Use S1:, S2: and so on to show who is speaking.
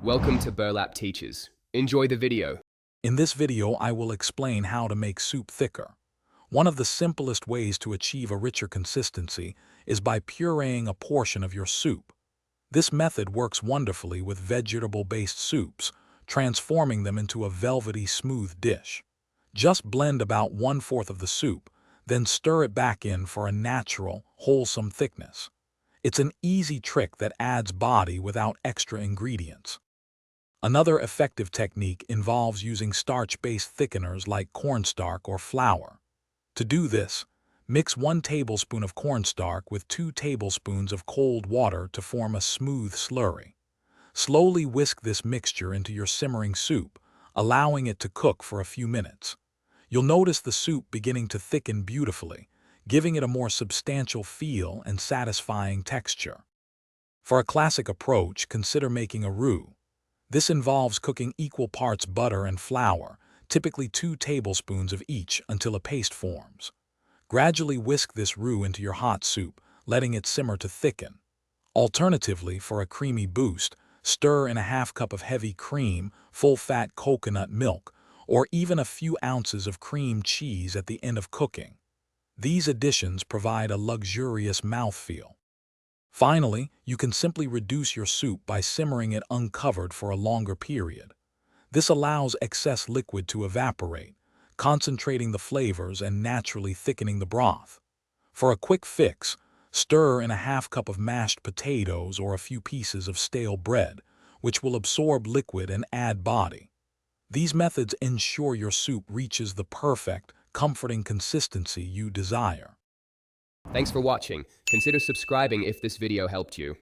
S1: Welcome to Burlap Teachers. Enjoy the video.
S2: In this video, I will explain how to make soup thicker. One of the simplest ways to achieve a richer consistency is by pureeing a portion of your soup. This method works wonderfully with vegetable-based soups, transforming them into a velvety, smooth dish. Just blend about 1/4 of the soup, then stir it back in for a natural, wholesome thickness. It's an easy trick that adds body without extra ingredients. Another effective technique involves using starch-based thickeners like cornstarch or flour. To do this, mix 1 tablespoon of cornstarch with 2 tablespoons of cold water to form a smooth slurry. Slowly whisk this mixture into your simmering soup, allowing it to cook for a few minutes. You'll notice the soup beginning to thicken beautifully, giving it a more substantial feel and satisfying texture. For a classic approach, consider making a roux. This involves cooking equal parts butter and flour, typically 2 tablespoons of each, until a paste forms. Gradually whisk this roux into your hot soup, letting it simmer to thicken. Alternatively, for a creamy boost, stir in a 1/2 cup of heavy cream, full-fat coconut milk, or even a few ounces of cream cheese at the end of cooking. These additions provide a luxurious mouthfeel. Finally, you can simply reduce your soup by simmering it uncovered for a longer period. This allows excess liquid to evaporate, concentrating the flavors and naturally thickening the broth. For a quick fix, stir in a 1/2 cup of mashed potatoes or a few pieces of stale bread, which will absorb liquid and add body. These methods ensure your soup reaches the perfect, comforting consistency you desire.
S1: Thanks for watching. Consider subscribing if this video helped you.